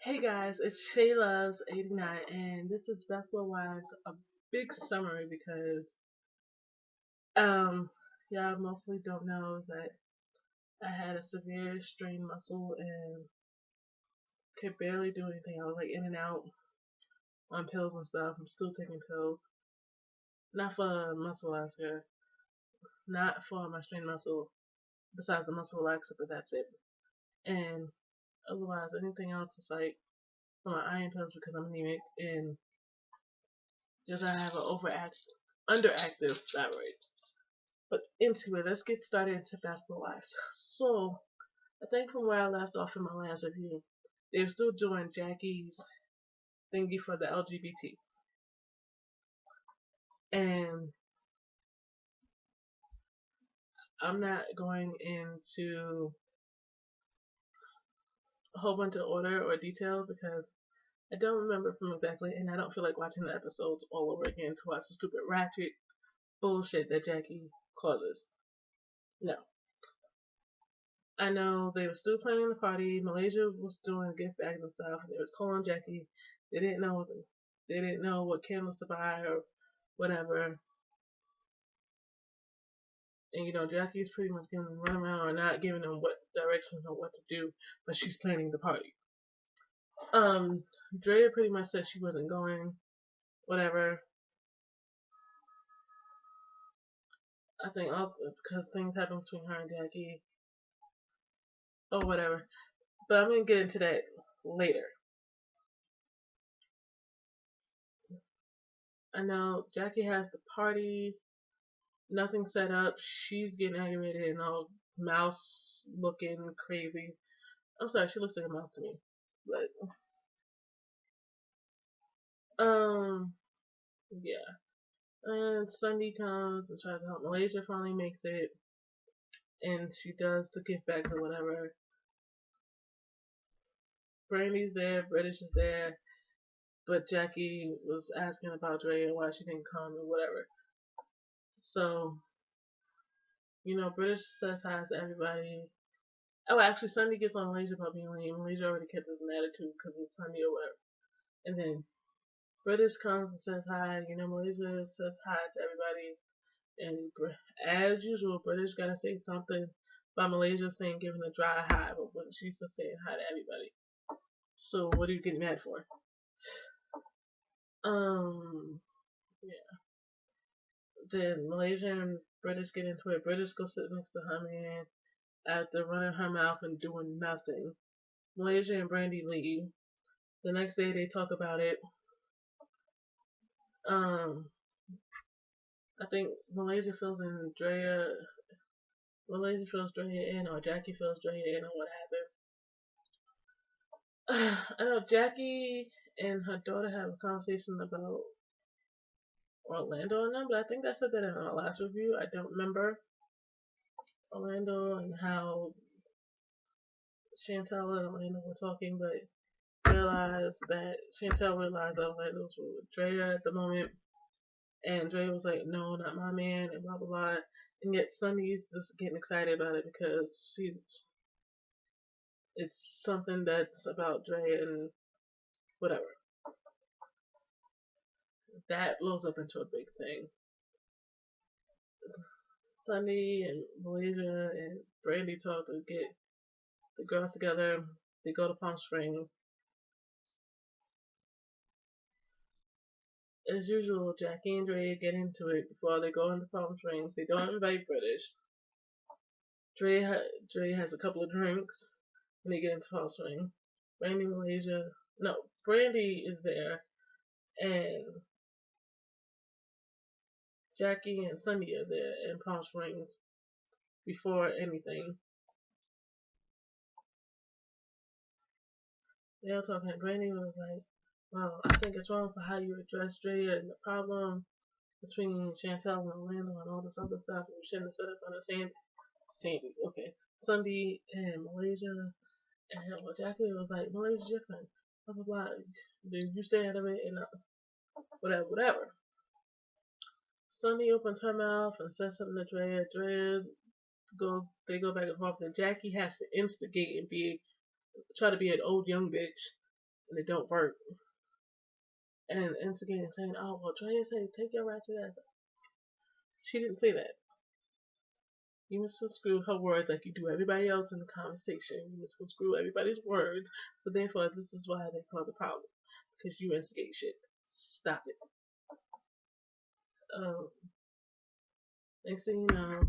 Hey guys, it's Shay Loves 89, and this is Basketball Wives, a big summary because um y'all mostly don't know is that I had a severe strained muscle and could barely do anything. I was like in and out on pills and stuff. I'm still taking pills, not for muscle relaxer, not for my strained muscle. Besides the muscle relaxer, but that's it. And otherwise, anything else is like for my iron pills because I'm anemic and because I have an underactive thyroid. But anyway, let's get started into Basketball Wives. So, I think from where I left off in my last review, they're still doing Jackie's thingy for the LGBT. And I'm not going into a whole bunch of order or detail because I don't remember from exactly, and I don't feel like watching the episodes all over again to watch the stupid ratchet bullshit that Jackie causes. No. I know they were still planning the party. Malaysia was doing gift bags and stuff. And they was calling Jackie. They didn't know. They didn't know what candles to buy or whatever. And Jackie's pretty much giving them run around or not giving them what directions or what to do, but she's planning the party. Drea pretty much said she wasn't going. Whatever. I think all because things happen between her and Jackie. Or whatever. But I'm gonna get into that later. I know Jackie has the party, nothing set up. She's getting aggravated and all mouse looking crazy. I'm sorry, she looks like a mouse to me. But yeah. And Sunday comes and tries to help. Malaysia finally makes it, and she does the gift bags or whatever. Brandy's there, British is there, but Jackie was asking about Dre and why she didn't come and whatever. So, British says hi to everybody. Oh, actually, Sunday gets on Malaysia about being late. Malaysia already catches an attitude because it's Sunday or whatever. And then British comes and says hi. Malaysia says hi to everybody. And as usual, British gotta say something about Malaysia saying giving a dry hi, but when she's just saying hi to everybody. So what are you getting mad for? Yeah. Then Malaysia and British get into it. British go sit next to her man after running her mouth and doing nothing. Malaysia and Brandy leave. The next day they talk about it. I think Malaysia fills in Drea. Malaysia fills Drea in, or Jackie fills Drea in, on what happened. I know Jackie and her daughter have a conversation about Orlando and them, but I think I said that in our last review. I don't remember Orlando and how Chantel and Orlando were talking, but realized that Chantel realized that Orlando was with Drea at the moment. And Dre was like, no, not my man, and blah, blah, blah. And yet Sunny's just getting excited about it because it's something that's about Dre and whatever. That blows up into a big thing. Sunny and Malaysia and Brandy talk to get the girls together. They go to Palm Springs. As usual, Jackie and Dre get into it before they go into Palm Springs. They don't invite British. Dre has a couple of drinks when they get into Palm Springs. Brandy is there, and Jackie and Sunny are there in Palm Springs before anything. They all talking. Brandy was like, well, I think it's wrong for how you address Drea and the problem between Chantel and Orlando and all this other stuff. You shouldn't have set up on the Sandy, okay. Sunday and Malaysia. And Jackie was like, Malaysia's different. Blah, blah, blah. You stay out of it and whatever, whatever. Sunny opens her mouth and says something to Drea. They go back and forth, and Jackie has to instigate and try to be an old young bitch and it don't work, and instigating saying, "Oh well, Drea said take your ratchet ass." She didn't say that. You misconstrue her words like you do everybody else in the conversation. You misconstrue everybody's words, so therefore this is why they call the problem because you instigate shit. Stop it. Um, Next thing you know,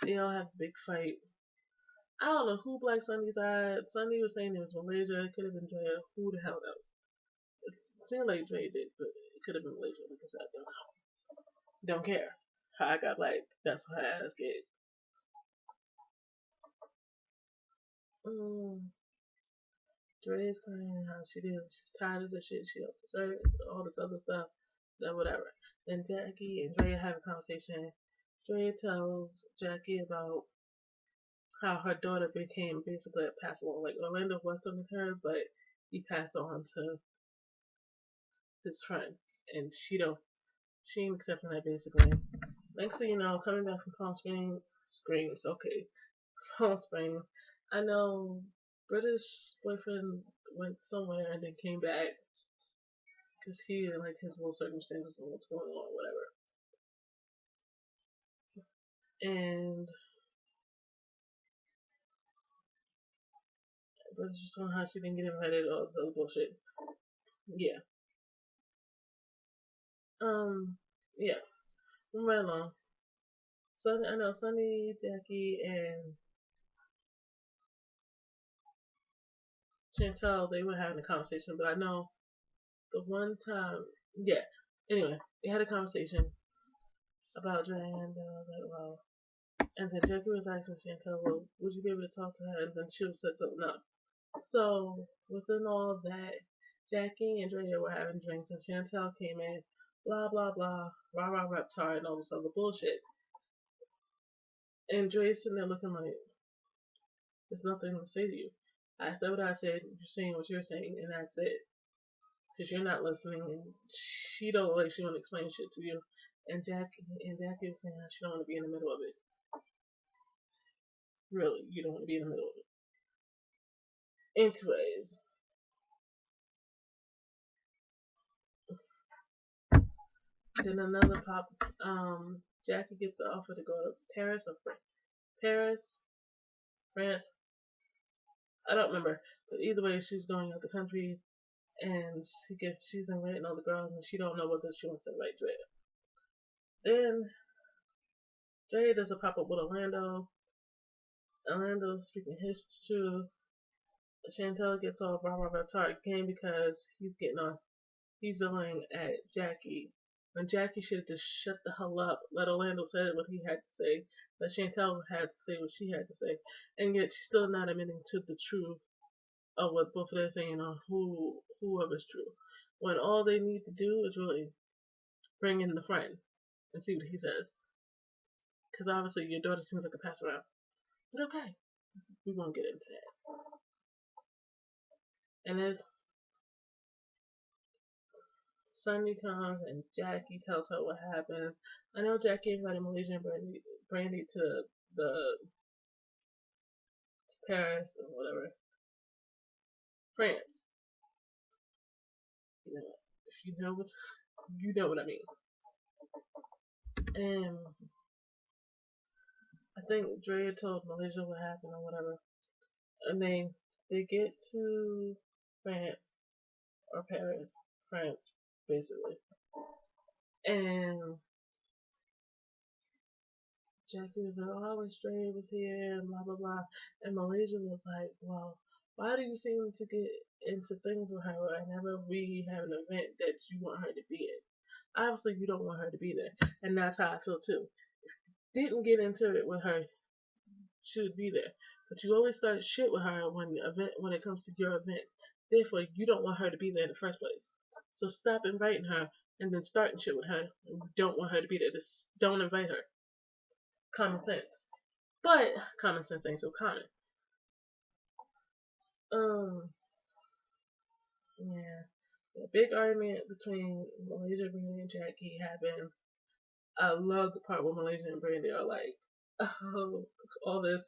they all have a big fight. I don't know who Black Sunday died. Sunday was saying it was Malaysia. It could have been Drea. Who the hell knows? It seemed like Drea did, but it could have been Malaysia because I don't know. Don't care. How I got black. That's what I asked it. Dre's crying how she did. She's tired of the shit. She don't deserve all this other stuff. That whatever. Then Jackie and Dre have a conversation. Dre tells Jackie about how her daughter became basically a pass along. Like Orlando was talking to her, but he passed on to his friend, and she ain't accepting that basically. Next thing you know, coming back from Palm Springs, screams. Okay, Palm Springs. I know British boyfriend went somewhere and then came back because he didn't like his little circumstances and what's going on, whatever. And British was telling how she didn't get invited, all this other bullshit. Yeah. Yeah. Moving right along. I know Sunny, Jackie, and Chantel, they were having a conversation, but I know the one time, yeah. Anyway, they had a conversation about Dre, and I was like, wow. And then Jackie was asking Chantel, well, would you be able to talk to her? And then she said something up. So, within all of that, Jackie and Dre were having drinks, and Chantel came in, blah, blah, blah, rah, rah, reptar, and all this other bullshit. And Dre's sitting there looking like, there's nothing to say to you. I said what I said, you're saying what you're saying, and that's it. Because you're not listening, and she don't like she want to explain shit to you. And Jackie was saying how she don't want to be in the middle of it. Really, you don't want to be in the middle of it. Anyways, then another pop. Jackie gets the offer to go to Paris or Paris, France. I don't remember, but either way, she's going out the country, and she's inviting all the girls, and she don't know whether she wants to invite Dre. Then Dre does a pop up with Orlando. Orlando speaking his truth. Chantel gets all blah blah blah again because he's yelling at Jackie. When Jackie should have just shut the hell up, let Orlando say what he had to say, let Chantel had to say what she had to say, and yet she's still not admitting to the truth of what both of them are saying or whoever's true. When all they need to do is really bring in the friend and see what he says. Because obviously your daughter seems like a pass around. But okay, we won't get into that. And as Sunday comes and Jackie tells her what happened. I know Jackie invited Malaysia and Brandy to Paris or whatever, France. You know, if you know what I mean. And I think Drea told Malaysia what happened or whatever. And they get to France or Paris, France, basically. And Jackie was like, oh, I wish Dre was here, and blah, blah, blah. And Malaysia was like, well, why do you seem to get into things with her whenever we have an event that you want her to be in? Obviously, you don't want her to be there. And that's how I feel, too. Didn't get into it with her, she would be there. But you always start shit with her when it comes to your events. Therefore, you don't want her to be there in the first place. So stop inviting her and then starting shit with her. And you don't want her to be there. Just don't invite her. Common sense. But common sense ain't so common. Yeah. A big argument between Malaysia, Brandy, and Jackie happens. I love the part where Malaysia and Brandy are like, oh, all this.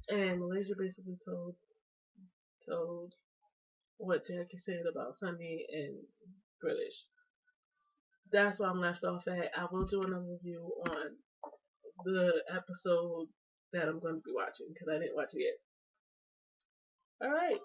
And Malaysia basically told what Jackie said about Sunny and British. That's where I'm left off at. I will do another review on the episode that I'm going to be watching because I didn't watch it yet. All right.